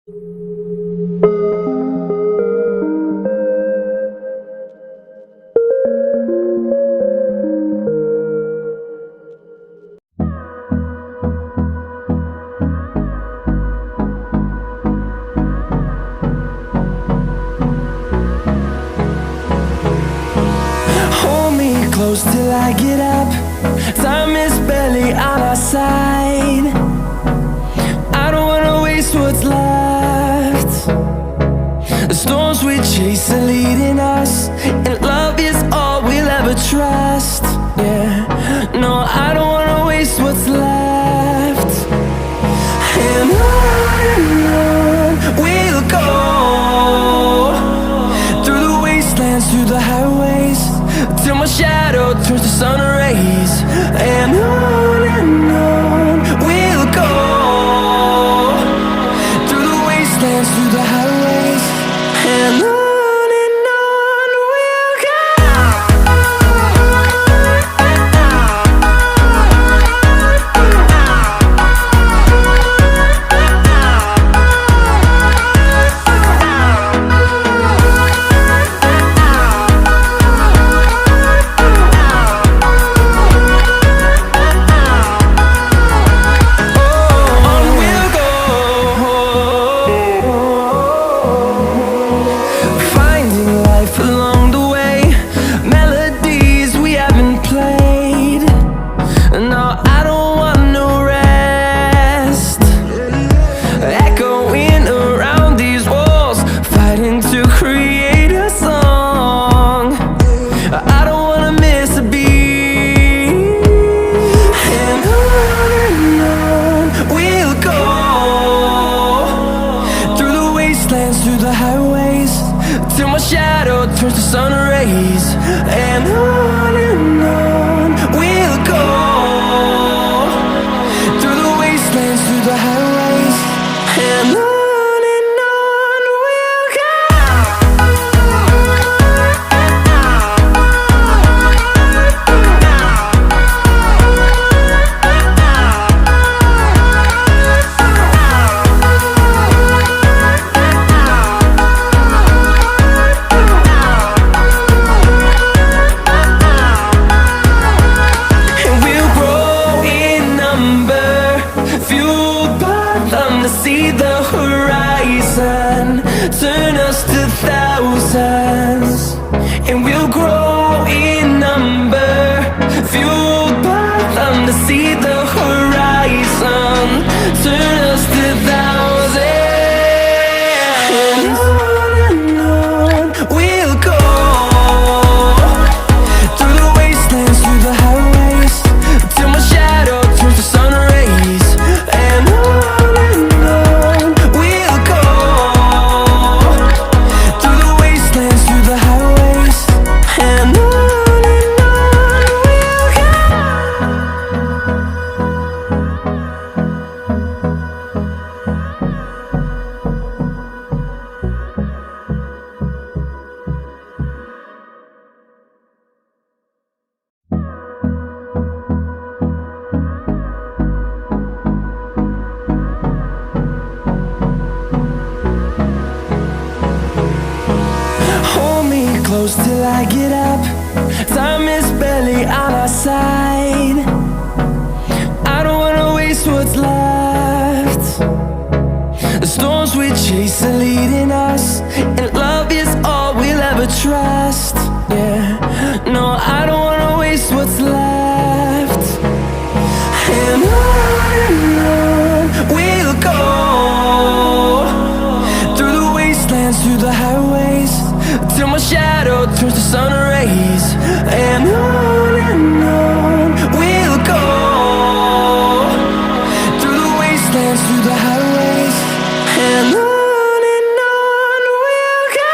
Hold me close till I get up. Time is barely on our side. I don't wanna waste what's left. The storms we chase are leading us, and love is all we'll ever trust. Yeah, no, I don't wanna waste what's left. And on we'll go, through the wastelands, through the highways, till my shadow turns to sun rays. And on we'll go, through the wastelands, through the highways, and on we'll go. Through the highways, till my shadow turns to sun rays. And on we'll go, through the wastelands, through the highways, and on we'll go. See the horizon, turn us to thousands, and we'll grow in number, fueled by them. To see the horizon, turn us to thousands, and on we'll go, through the wastelands, through the highways, till my shadow turns to sun rays. And close till I get up. Time is barely on our side. I don't wanna waste what's left. The storms we chase are leading us, and love is all we'll ever trust. Yeah, no, I don't wanna waste what's left. And on we'll go, through the wastelands, through the highways, till my shadow turns to sun rays. And on we'll go, through the wastelands, through the highways, and on. We'll go.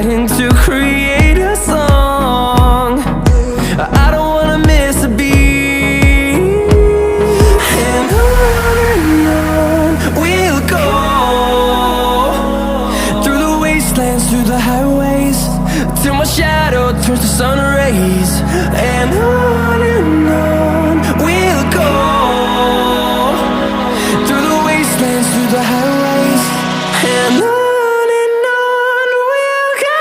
waiting to create a song. I don't wanna miss a beat. And on we'll go, through the wastelands, through the highways, till my shadow turns to sun rays. And on we'll go, through the wastelands, through the highways, and on we'll go.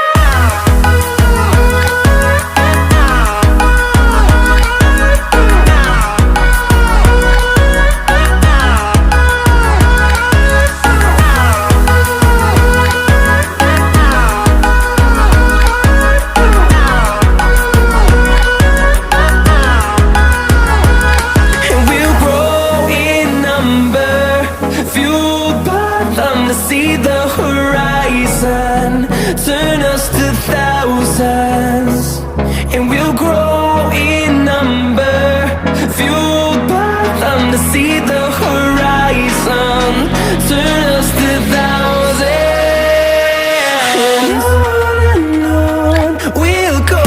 See the horizon turn us to thousands, and we'll grow in number, fueled by them. To see the horizon turn us to thousands, and on we'll go,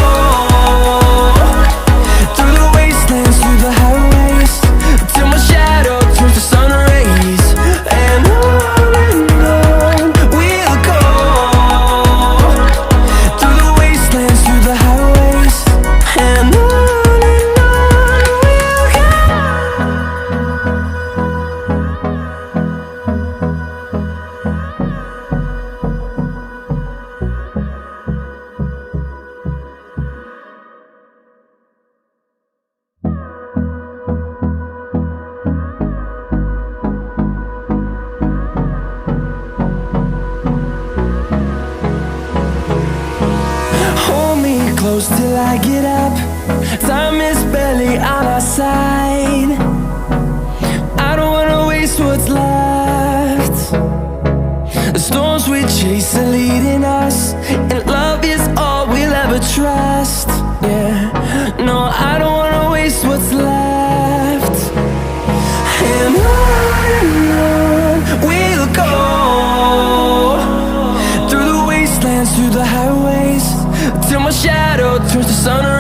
through the wastelands, through the highways, till my shadow turns to sun rays. And close till I get up. Time is barely on our side. I don't wanna waste what's left. The storms we chase are leading us, and love is all we'll ever trust. Yeah, no, I don't wanna waste what's left. And on we'll go, through the wastelands, through the highways, till my shadow turns to sun rays.